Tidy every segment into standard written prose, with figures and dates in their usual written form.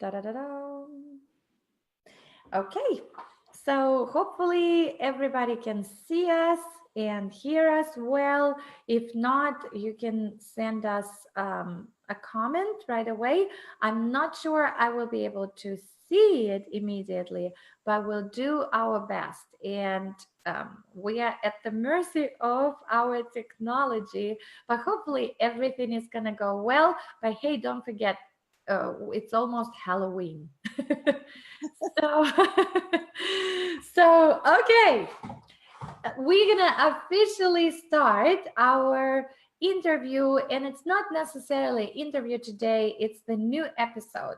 Da-da-da-da. Okay, so hopefully everybody can see us and hear us well. If not, you can send us a comment right away. I'm not sure I will be able to see it immediately, but we'll do our best. And we are at the mercy of our technology, but hopefully everything is going to go well. But hey, don't forget, it's almost Halloween. So, so okay, we're gonna officially start our interview, and it's not necessarily interview today, it's the new episode.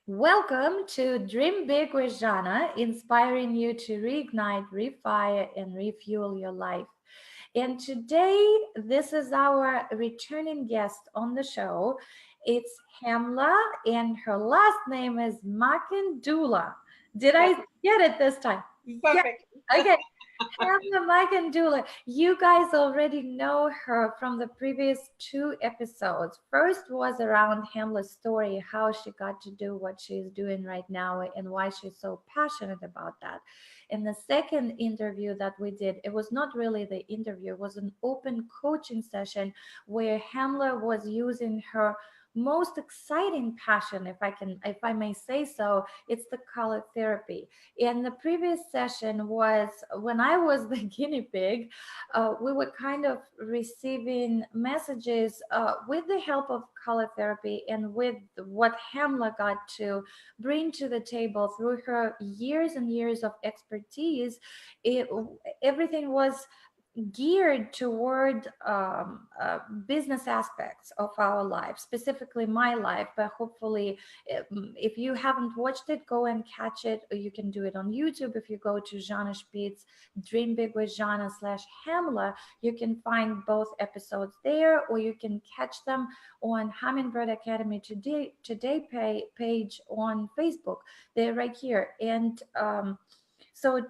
Welcome to Dream Big with Zhanna, inspiring you to reignite, refire, and refuel your life. And today, this is our returning guest on the show. It's Hemla, and her last name is Makandula. Did I get it this time? Yeah. Perfect. Okay. Hemla Makandula. You guys already know her from the previous two episodes. First was around Hemla's story, how she got to do what she's doing right now and why she's so passionate about that. In the second interview that we did, it was not really the interview, it was an open coaching session where Hemla was using her most exciting passion, if I may say so. It's the color therapy. In the previous session was when I was the guinea pig. We were kind of receiving messages with the help of color therapy and with what Hemla got to bring to the table through her years and years of expertise. it, Everything was geared toward business aspects of our life, specifically my life. But hopefully, if you haven't watched it, go and catch it. Or you can do it on YouTube. If you go to Zhanna Spitz, Dream Big with Zhanna /Hemla, you can find both episodes there, or you can catch them on Hummingbird Academy Today page on Facebook. They're right here. And so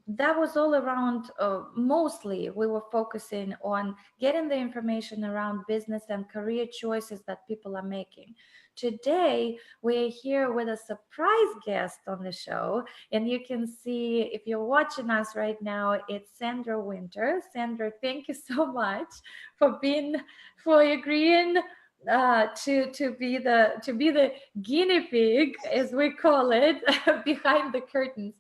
that was all around. Mostly we were focusing on getting the information around business and career choices that people are making. Today we're here with a surprise guest on the show, and you can see, if you're watching us right now, it's Sandra Winter. Sandra, thank you so much for agreeing to be the guinea pig, as we call it, behind the curtains,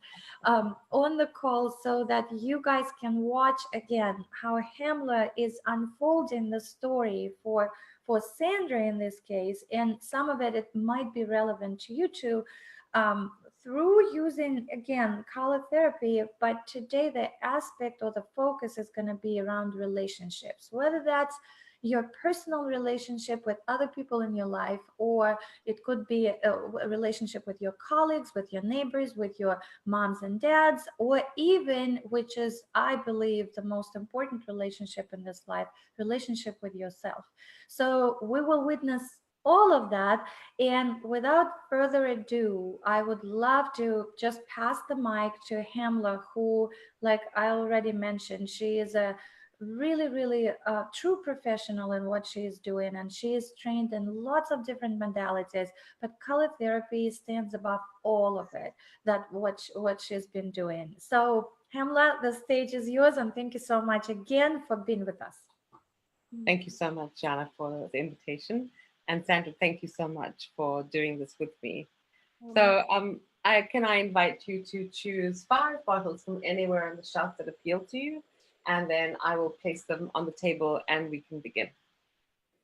on the call, so that you guys can watch again how Hemla is unfolding the story for Sandra in this case, and some of it might be relevant to you too. Through using, again, color therapy, but today the aspect or the focus is going to be around relationships, whether that's your personal relationship with other people in your life, or it could be a relationship with your colleagues, with your neighbors, with your moms and dads, or even, which is, I believe, the most important relationship in this life, relationship with yourself. So we will witness all of that. And without further ado, I would love to just pass the mic to Hemla, who, like I already mentioned, she is a really true professional in what she is doing, and she is trained in lots of different modalities, but color therapy stands above all of it, that what she's been doing. So Hemla, the stage is yours, and thank you so much again for being with us. Thank you so much, Zhanna, for the invitation. And Sandra, thank you so much for doing this with me. So I invite you to choose 5 bottles from anywhere on the shelf that appeal to you, and then I will place them on the table and we can begin.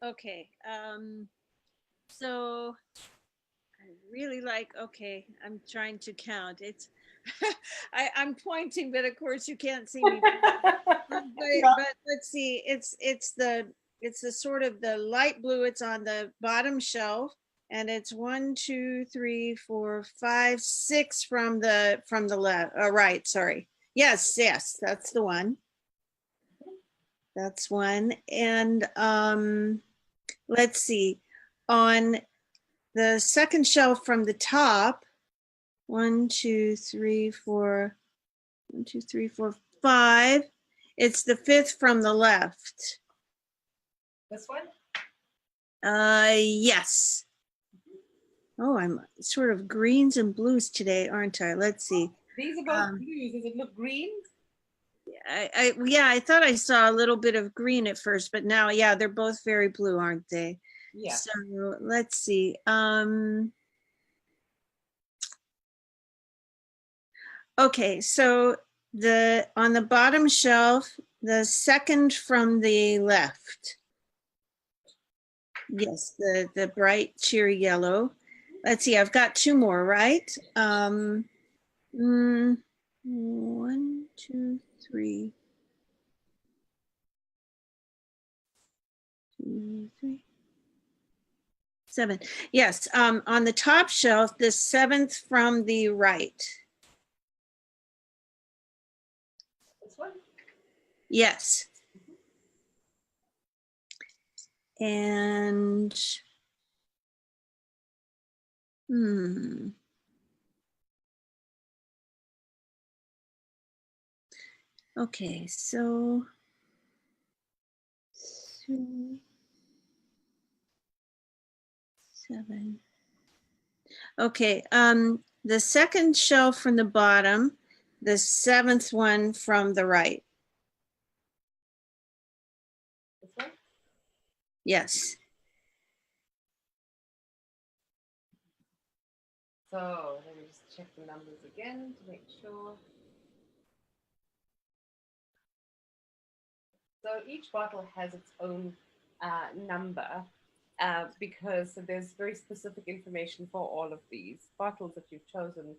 Okay. So I really okay, I'm trying to count. It's, I'm pointing, but of course you can't see me. But let's see, it's the sort of the light blue. It's on the bottom shelf, and it's 1, 2, 3, 4, 5, 6 from the left. Right. Sorry. Yes. That's the one. That's one. And let's see, on the second shelf from the top, 1, 2, 3, 4, 1, 2, 3, 4, 5. It's the 5th from the left. This one? Yes. Oh, I'm sort of greens and blues today, aren't I? Let's see. These are both blues. Does it look green? Yeah, I thought I saw a little bit of green at first, but now, yeah, they're both very blue, aren't they? Yeah. So let's see. Okay, so on the bottom shelf, the second from the left. Yes, the bright cheery yellow. Let's see, I've got two more, right? 1, 2, 3. 2, 3, 7. Yes, on the top shelf, the seventh from the right. This one? Yes. And okay, so 3, 7. Okay, the second shelf from the bottom, the seventh one from the right. This one? Yes. So let me just check the numbers again to make sure. So each bottle has its own number because there's very specific information for all of these bottles that you've chosen.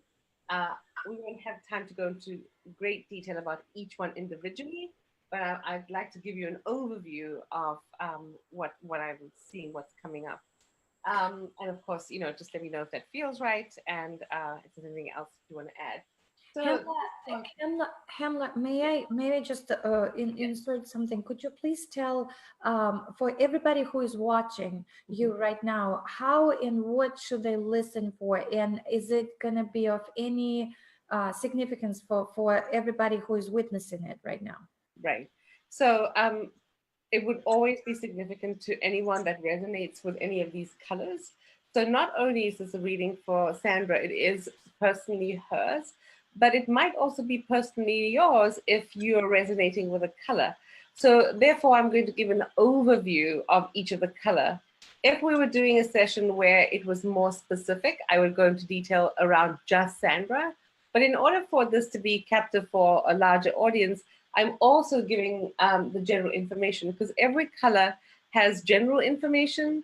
We won't have time to go into great detail about each one individually, but I'd like to give you an overview of what I've seen, what's coming up. And of course, just let me know if that feels right and if there's anything else you want to add. So Hemla, may I just insert something? Could you please tell for everybody who is watching you right now, how and what should they listen for, and is it going to be of any significance for everybody who is witnessing it right now? right. So it would always be significant to anyone that resonates with any of these colors. So not only is this a reading for Sandra, it is personally hers, but it might also be personally yours if you're resonating with a color. So therefore, I'm going to give an overview of each of the color. If we were doing a session where it was more specific, I would go into detail around just Sandra. But in order for this to be captive for a larger audience, I'm also giving the general information because every color has general information,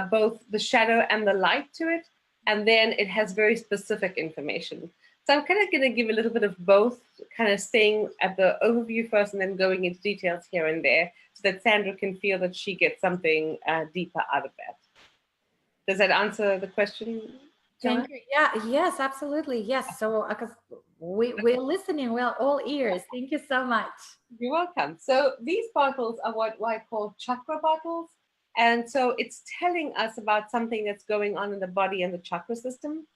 both the shadow and the light to it, and then it has very specific information. So I'm kind of going to give a little bit of both, kind of staying at the overview first and then going into details here and there so that Sandra can feel that she gets something deeper out of that. Does that answer the question? Thank you. Yeah, yes, absolutely. Yes. So because we're listening, we're all ears. Thank you so much. You're welcome. So these bottles are what I call chakra bottles. And so it's telling us about something that's going on in the body and the chakra system.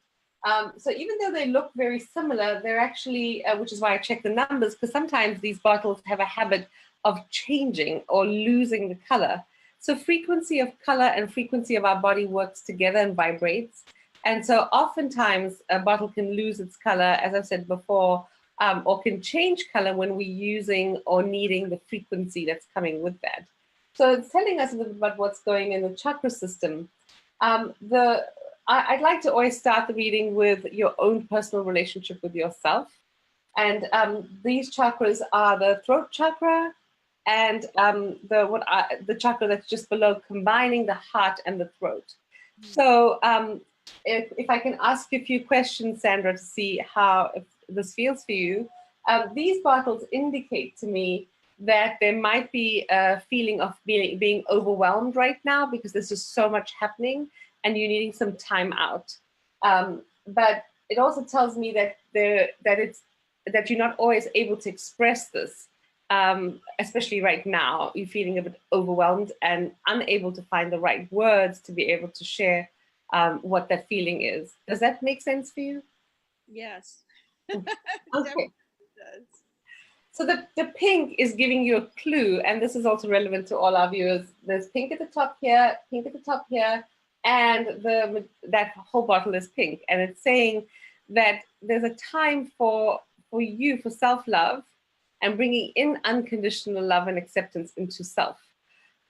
So even though they look very similar, they're actually, which is why I check the numbers, because sometimes these bottles have a habit of changing or losing the color. So frequency of color and frequency of our body works together and vibrates. And so oftentimes a bottle can lose its color, as I've said before, or can change color when we're using or needing the frequency that's coming with that. So it's telling us a little bit about what's going in the chakra system. I'd like to always start the reading with your own personal relationship with yourself. And these chakras are the throat chakra and the chakra that's just below, combining the heart and the throat. So if I can ask you a few questions, Sandra, to see how this feels for you. These bottles indicate to me that there might be a feeling of being overwhelmed right now because there's just so much happening and you're needing some time out. But it also tells me that you're not always able to express this, especially right now. You're feeling a bit overwhelmed and unable to find the right words to be able to share what that feeling is. Does that make sense for you? Yes. Okay. Does. So the pink is giving you a clue, and this is also relevant to all our viewers. There's pink at the top here, pink at the top here, and that whole bottle is pink, and it's saying that there's a time for you, for self-love, and bringing in unconditional love and acceptance into self.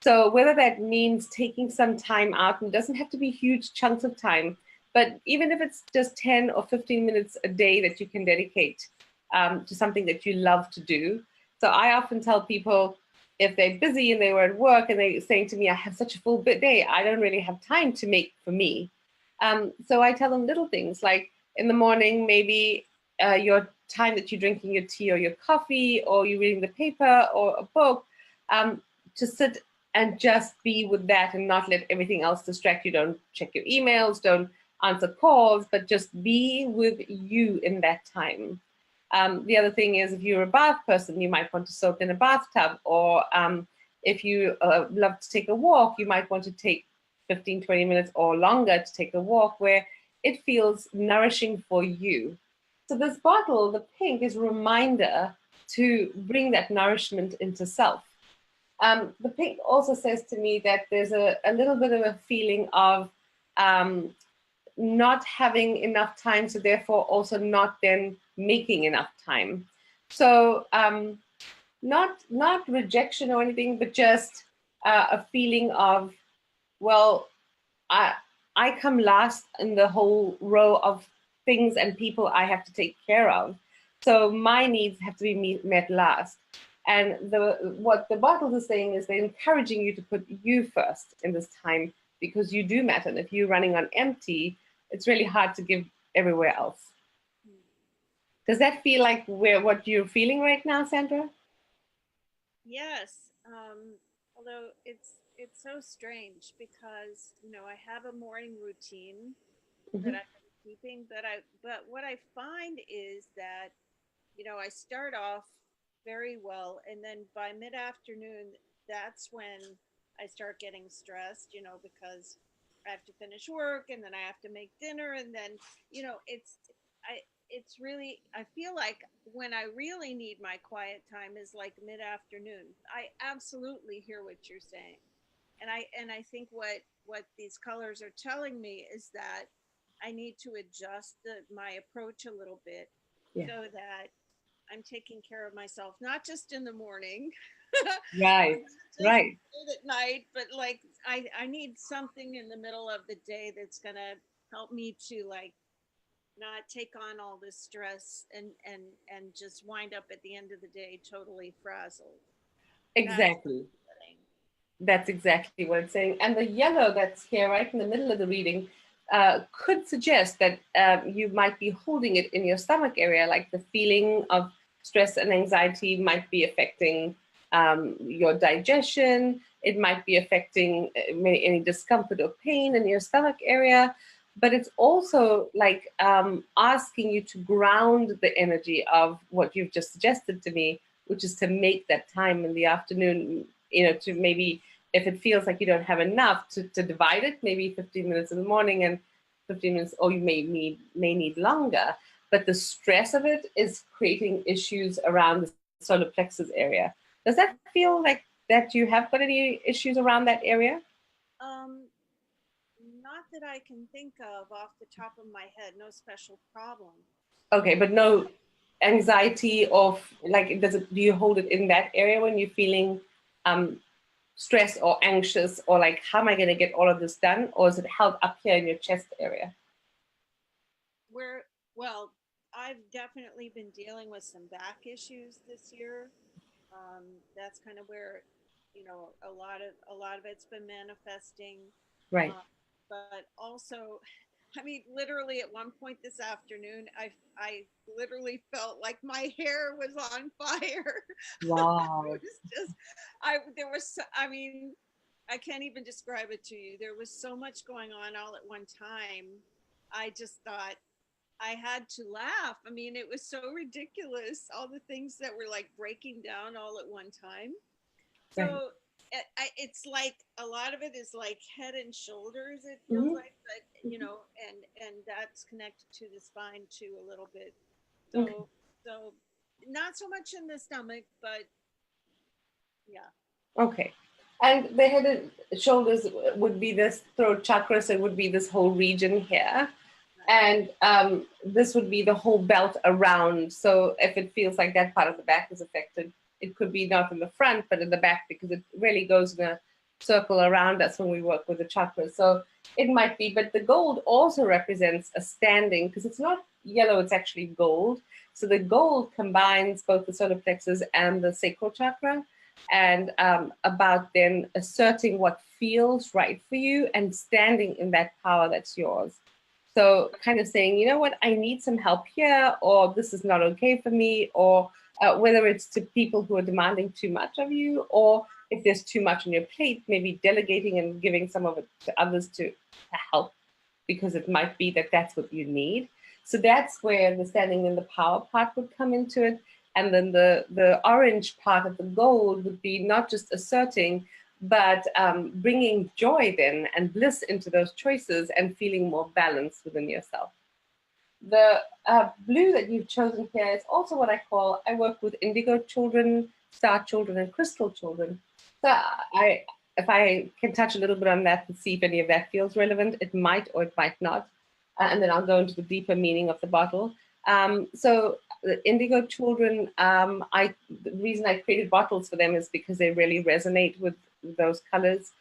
So whether that means taking some time out, and it doesn't have to be huge chunks of time, but even if it's just 10 or 15 minutes a day that you can dedicate to something that you love to do. So I often tell people, if they're busy and they were at work and they're saying to me, I have such a full day, I don't really have time to make for me. So I tell them little things like in the morning, maybe your time that you're drinking your tea or your coffee, or you're reading the paper or a book, to sit and just be with that and not let everything else distract you. Don't check your emails, don't answer calls, but just be with you in that time. The other thing is, if you're a bath person, you might want to soak in a bathtub, or if you love to take a walk, you might want to take 15, 20 minutes or longer to take a walk where it feels nourishing for you. So this bottle, the pink, is a reminder to bring that nourishment into self. The pink also says to me that there's a little bit of a feeling of not having enough time, so therefore also not then making enough time. So not rejection or anything, but just a feeling of, well, I I come last in the whole row of things and people I have to take care of. So my needs have to be met last. And what the bottle is saying is they're encouraging you to put you first in this time, because you do matter. And if you're running on empty, it's really hard to give everywhere else. Does that feel like what you're feeling right now, Sandra? Yes. Although it's so strange because I have a morning routine that Mm-hmm. I've been keeping, but what I find is that I start off very well, and then by mid afternoon, that's when I start getting stressed, because I have to finish work and then I have to make dinner, and then I it's really, I feel like when I really need my quiet time is like mid afternoon. I absolutely hear what you're saying, and I think what these colors are telling me is that I need to adjust my approach a little bit Yeah. so that I'm taking care of myself, not just in the morning, or Right. not just Right. late at night, but like I need something in the middle of the day that's gonna help me to like not take on all this stress and just wind up at the end of the day totally frazzled. That's what Exactly. I'm getting. That's exactly what it's saying. And the yellow that's here right in the middle of the reading could suggest that you might be holding it in your stomach area, like the feeling of stress and anxiety might be affecting your digestion. It might be affecting any discomfort or pain in your stomach area. But it's also like asking you to ground the energy of what you've just suggested to me, which is to make that time in the afternoon, to maybe, if it feels like you don't have enough, to divide it, maybe 15 minutes in the morning and 15 minutes, or you may need longer. But the stress of it is creating issues around the solar plexus area. Does that feel like that you have got any issues around that area? Um, Not that I can think of off the top of my head. No special problem. Okay, but no anxiety of, like, do you hold it in that area when you're feeling um stressed or anxious, or like, how am I going to get all of this done, or is it held up here in your chest area? Where Well, I've definitely been dealing with some back issues this year. That's kind of where a lot of it's been manifesting. Right. uh, but also, I mean, literally at one point this afternoon, I literally felt like my hair was on fire. It Wow. was just, I there was I mean, I can't even describe it to you. There was so much going on all at one time. I just thought I had to laugh. I mean, it was so ridiculous, all the things that were like breaking down all at one time. Right. So it's like a lot of it is like head and shoulders, it feels Hmm. like, but and that's connected to the spine too a little bit. Okay. So not so much in the stomach, but yeah. Okay. And the head and shoulders would be this throat chakra, so it would be this whole region here. Right. And this would be the whole belt around. So if it feels like that part of the back is affected, it could be not in the front, but in the back, because it really goes in a circle around us when we work with the chakras. So it might be, but the gold also represents a standing, because it's not yellow, it's actually gold. So the gold combines both the solar plexus and the sacral chakra, and about then asserting what feels right for you and standing in that power that's yours. So, kind of saying, you know what, I need some help here, or this is not okay for me, or whether it's to people who are demanding too much of you, or if there's too much on your plate, maybe delegating and giving some of it to others to help, because it might be that that's what you need. So that's where the standing in the power part would come into it. And then the orange part of the gold would be not just asserting, but bringing joy then and bliss into those choices and feeling more balanced within yourself. The blue that you've chosen here is also what I call, I work with indigo children, star children, and crystal children. So if I can touch a little bit on that and see if any of that feels relevant, it might or it might not. And then I'll go into the deeper meaning of the bottle. So the indigo children, the reason I created bottles for them is because they really resonate with those colors.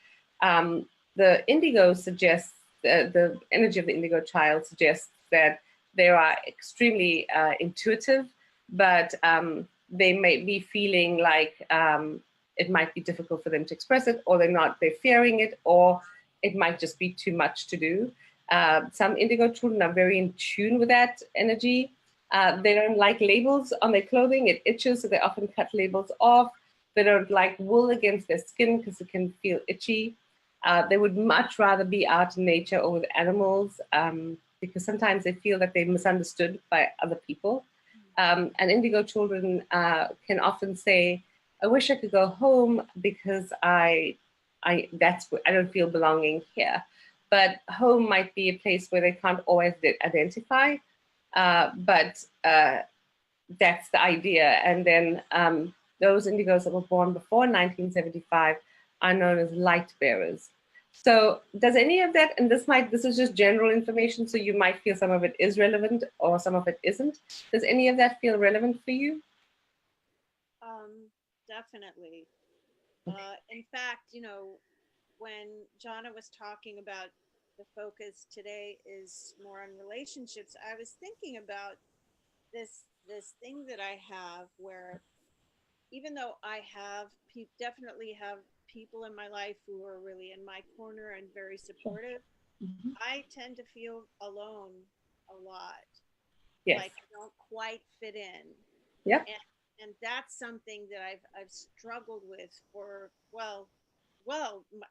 The indigo suggests, the energy of the indigo child suggests that they are extremely intuitive, but they may be feeling like it might be difficult for them to express it, or they're fearing it, or it might just be too much to do. Some indigo children are very in tune with that energy. They don't like labels on their clothing, it itches, so they often cut labels off. They don't like wool against their skin because it can feel itchy. They would much rather be out in nature or with animals, because sometimes they feel that they're misunderstood by other people. And indigo children can often say, I wish I could go home because I don't feel belonging here. But home might be a place where they can't always identify, but that's the idea. And then those indigos that were born before 1975 are known as light bearers. So does any of that, and this is just general information, so you might feel some of it is relevant or some of it isn't. Does any of that feel relevant for you? Definitely. In fact, when Jana was talking about the focus today is more on relationships, I was thinking about this thing that I have where even though I have definitely have people in my life who are really in my corner and very supportive, Mhm. I tend to feel alone a lot, Yes. like I don't quite fit in. Yep. And that's something that I've struggled with for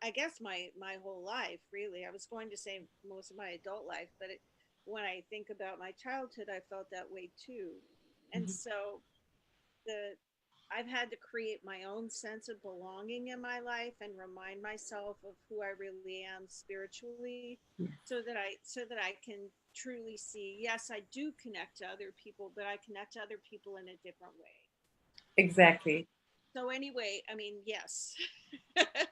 I guess my whole life, really. I was going to say most of my adult life, but when I think about my childhood, I felt that way too. And Mhm. so the I've had to create my own sense of belonging in my life and remind myself of who I really am spiritually, so that I can truly see, yes, I do connect to other people, but I connect to other people in a different way. Exactly. So anyway, I mean, yes.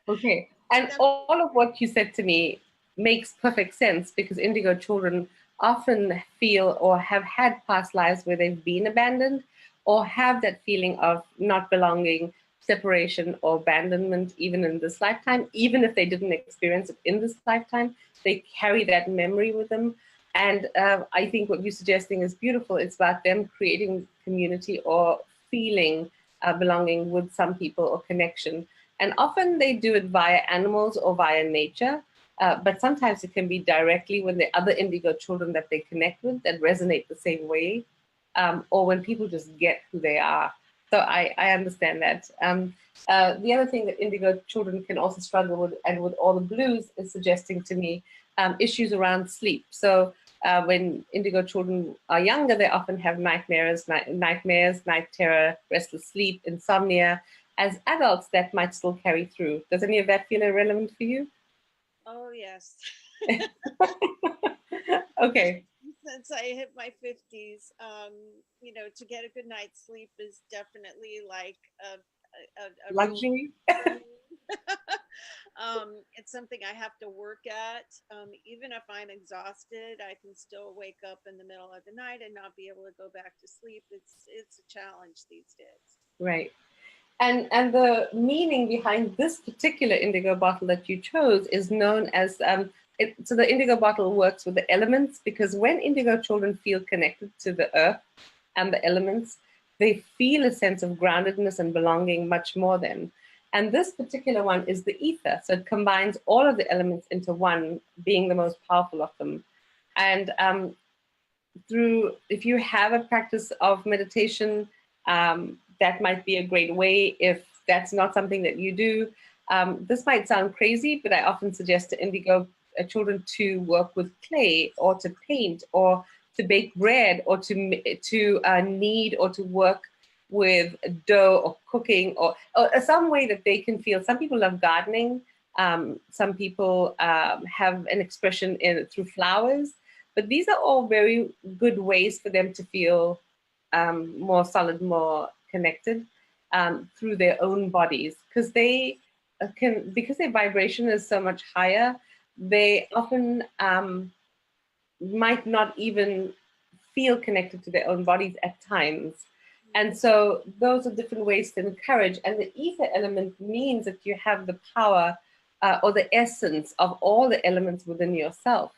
Okay. And all of what you said to me makes perfect sense, because indigo children often feel or have had past lives where they've been abandoned or have that feeling of not belonging, separation, or abandonment, even in this lifetime. Even if they didn't experience it in this lifetime, they carry that memory with them. And I think what you're suggesting is beautiful. It's about them creating community or feeling belonging with some people or connection, and often they do it via animals or via nature. But sometimes it can be directly when the other indigo children that they connect with that resonate the same way, or when people just get who they are. So I understand that. The other thing that indigo children can also struggle with, and with all the blues, is suggesting to me issues around sleep. So when indigo children are younger, they often have nightmares, night terror, restless sleep, insomnia. As adults, that might still carry through. Does any of that feel irrelevant for you? Oh, yes. Okay. Since I hit my 50s, to get a good night's sleep is definitely like a real Luxury. for me. It's something I have to work at. Even if I'm exhausted, I can still wake up in the middle of the night and not be able to go back to sleep. It's a challenge these days. Right. And the meaning behind this particular indigo bottle that you chose is known as so the indigo bottle works with the elements, because when indigo children feel connected to the earth and the elements, they feel a sense of groundedness and belonging much more than. And this particular one is the ether, so it combines all of the elements into one, being the most powerful of them. And through, if you have a practice of meditation, that might be a great way. If that's not something that you do, this might sound crazy, but I often suggest to indigo children to work with clay, or to paint, or to bake bread, or to knead, or to work with dough, or cooking, or some way that they can feel. Some people love gardening. Some people have an expression through flowers. But these are all very good ways for them to feel more solid, more connected through their own bodies, because they because their vibration is so much higher, they often might not even feel connected to their own bodies at times. And so those are different ways to encourage. And the ether element means that you have the power or the essence of all the elements within yourself.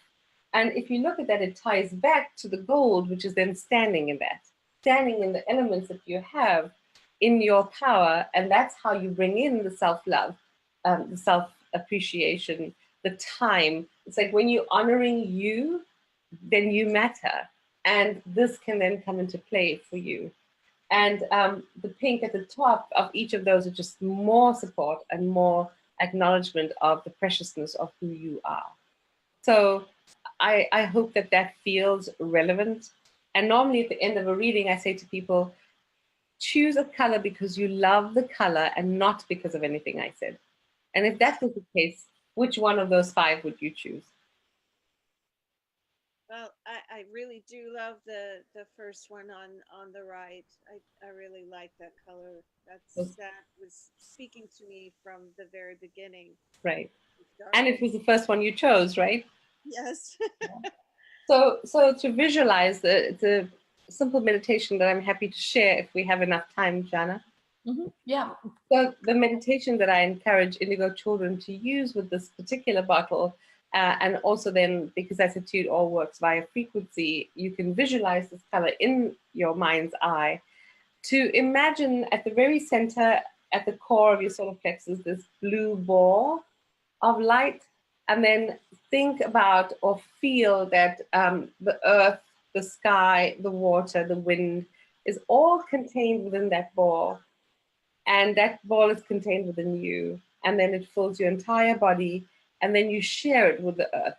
And if you look at that, it ties back to the gold, which is then standing in the elements that you have in your power. And that's how you bring in the self love, the self appreciation, the time. It's like when you're honoring you, then you matter. And this can then come into play for you. And the pink at the top of each of those are just more support and more acknowledgement of the preciousness of who you are. So I hope that that feels relevant. And normally at the end of a reading, I say to people, choose a color because you love the color and not because of anything I said. And if that was the case, which one of those five would you choose? Well, I really do love the first one on the right. I really like that color. That was speaking to me from the very beginning. Right. Dark. And it was the first one you chose, right? Yes. So to visualize the simple meditation that I'm happy to share if we have enough time, Zhanna. Yeah. So the meditation that I encourage indigo children to use with this particular bottle, and also then, because I said to you, it all works via frequency, you can visualize this color in your mind's eye, to imagine at the very center, at the core of your solar plexus, this blue ball of light, and then think about or feel that the earth, the sky, the water, the wind is all contained within that ball, and that ball is contained within you, and then it fills your entire body, and then you share it with the earth.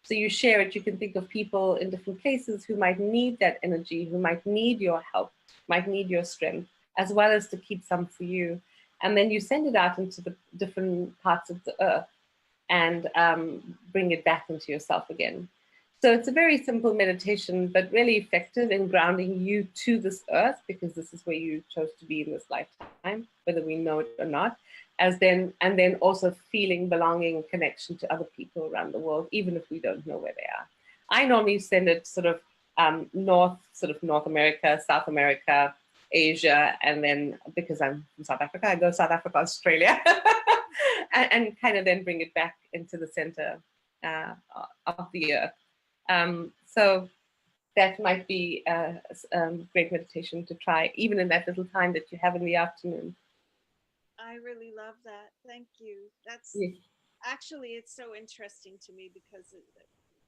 So you share it. You can think of people in different places who might need that energy, who might need your help, might need your strength, as well as to keep some for you. And then you send it out into the different parts of the earth, and bring it back into yourself again. So it's a very simple meditation, but really effective in grounding you to this earth, because this is where you chose to be in this lifetime, whether we know it or not. And then also feeling belonging, connection to other people around the world, even if we don't know where they are. I normally send it sort of North America, South America, Asia, and then because I'm from South Africa, I go South Africa, Australia, and kind of then bring it back into the center of the earth. So that might be a great meditation to try, even in that little time that you have in the afternoon. I really love that. Thank you. That's Yes. actually, it's so interesting to me because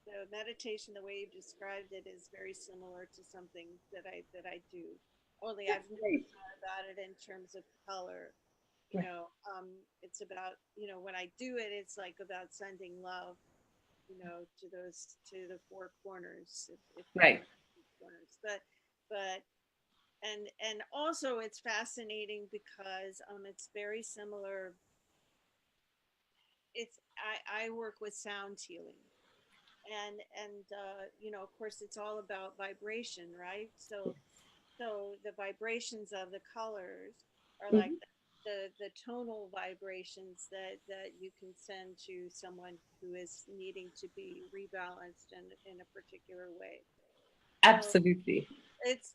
the meditation, the way you described it, is very similar to something that I do. Only I've That's never great. thought about it in terms of color. Right. It's about, when I do it, it's like about sending love, to the four corners, if there Right. are corners. But and also it's fascinating because it's very similar. I work with sound healing, and of course it's all about vibration, right? So the vibrations of the colors are like Mhm. that. the tonal vibrations that you can send to someone who is needing to be rebalanced in a particular way. So Absolutely. it's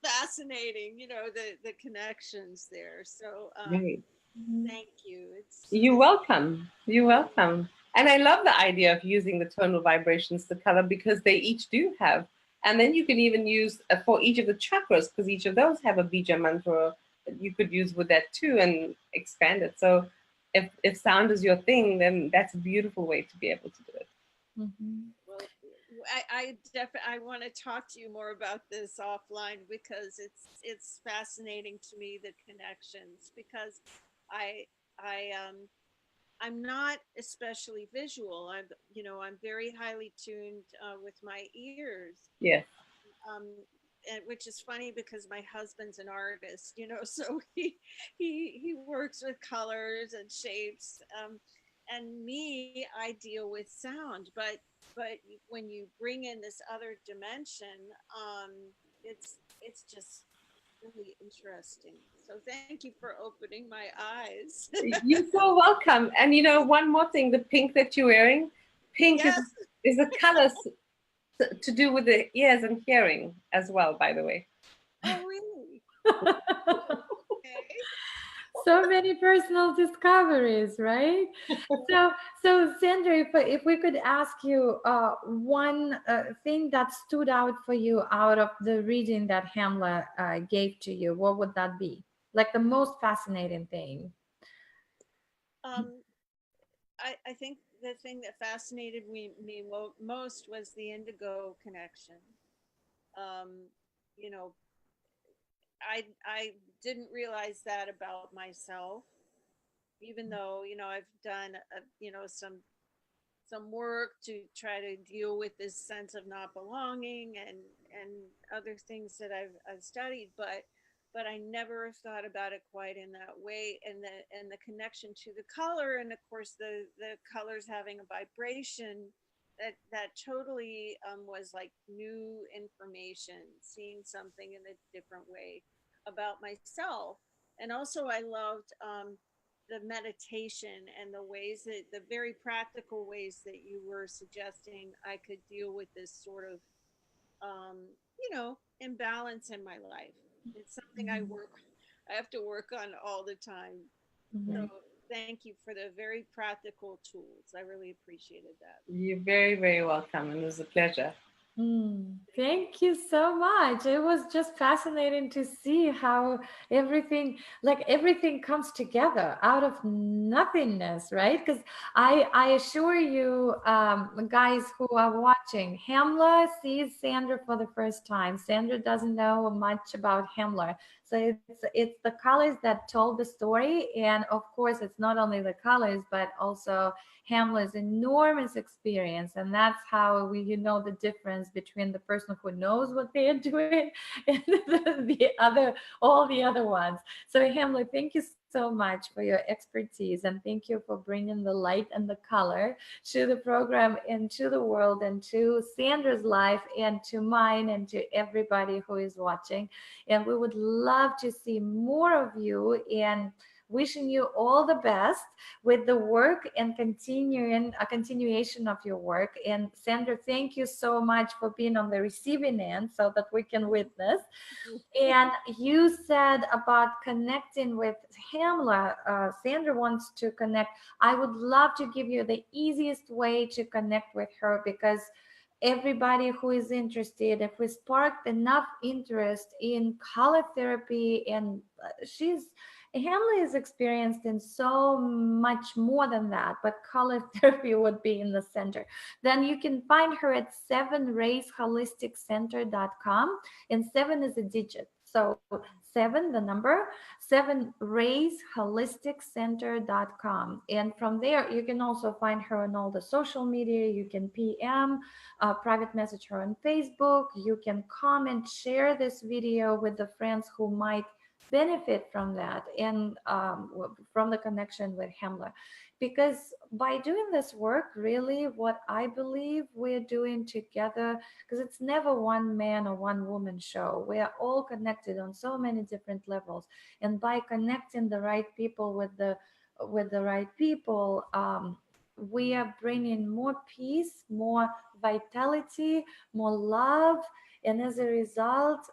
fascinating, the connections there. So Right. Mhm. thank you. You're welcome. You're welcome. And I love the idea of using the tonal vibrations to color because they each do have. And then you can even use for each of the chakras because each of those have a bija mantra that you could use with that too and expand it. So if sound is your thing, then that's a beautiful way to be able to do it. Mhm. Well, I want to talk to you more about this offline because it's fascinating to me, the connections, because I I I'm not especially visual. I'm very highly tuned with my ears, Yes. which is funny because my husband's an artist, so he works with colors and shapes, and me, I deal with sound, but when you bring in this other dimension, it's just really interesting. So thank you for opening my eyes. You're so welcome. And one more thing, the pink that you're wearing, pink Yes. is a color to do with the ears and hearing as well, by the way. Oh, really? Okay. So many personal discoveries, right? So, so Sandra, if we could ask you one thing that stood out for you out of the reading that Hemla gave to you, what would that be? Like the most fascinating thing. Um, I think the thing that fascinated me most was the indigo connection. Um, you know, I didn't realize that about myself, even though I've done some work to try to deal with this sense of not belonging and other things that I've studied, but I never thought about it quite in that way, and the connection to the color, and of course the colors having a vibration that totally was like new information, seeing something in a different way about myself. And also I loved the meditation and the ways that the very practical ways that you were suggesting I could deal with this sort of imbalance in my life. It's something Mhm. I have to work on all the time. So Mhm. thank you for the very practical tools. I really appreciated that. You're very, very welcome, and it was a pleasure. Thank you so much. It was just fascinating to see how everything comes together out of nothingness, right? Because I assure you, guys who are watching, Hemla sees Sandra for the first time. Sandra doesn't know much about Hemla, so it's the colors that told the story, and of course, it's not only the colors but also Hamlet's enormous experience, and that's how we the difference between the person who knows what they are doing and all the other ones. So Hamlet, thank you so much for your expertise, and thank you for bringing the light and the color to the program and to the world and to Sandra's life and to mine and to everybody who is watching. And we would love to see more of you, and wishing you all the best with the work and continuing a continuation of your work. And Sandra, thank you so much for being on the receiving end so that we can witness. And you said about connecting with Hamla. Sandra wants to connect. I would love to give you the easiest way to connect with her, because everybody who is interested, if we sparked enough interest in color therapy, and she's Hamlet is experienced in so much more than that, but color therapy would be in the center. Then you can find her at 7raysholistic.center.com, and 7 is a digit. So 7, the number, 7raysholistic.center.com. And from there, you can also find her on all the social media. You can PM, private message her on Facebook. You can comment, share this video with the friends who might benefit from that and from the connection with Hemla. Because by doing this work, really, what I believe we're doing together, because it's never one man or one woman show, we are all connected on so many different levels. And by connecting the right people with the right people, we are bringing more peace, more vitality, more love, and as a result,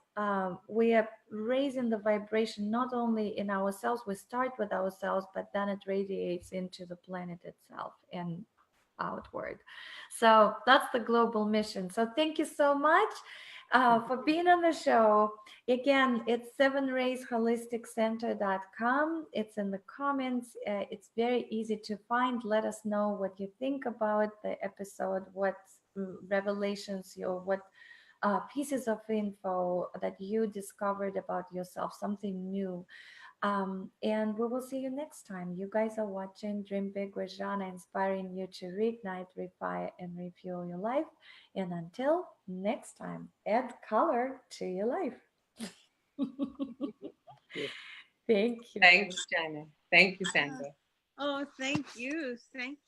we are raising the vibration not only in ourselves, we start with ourselves, but then it radiates into the planet itself and outward. So that's the global mission. So thank you so much for being on the show. Again, it's sevenraysholistic.center.com. It's in the comments. It's very easy to find. Let us know what you think about the episode, what revelations you, what pieces of info that you discovered about yourself, something new. And we will see you next time. You guys are watching Dream Big with Zhanna, inspiring you to reignite, refine, and refuel your life. And until next time, add color to your life. Yes. Thank you. Thanks, Jana. Thank you, Uh, Sandra. oh, thank you. Thank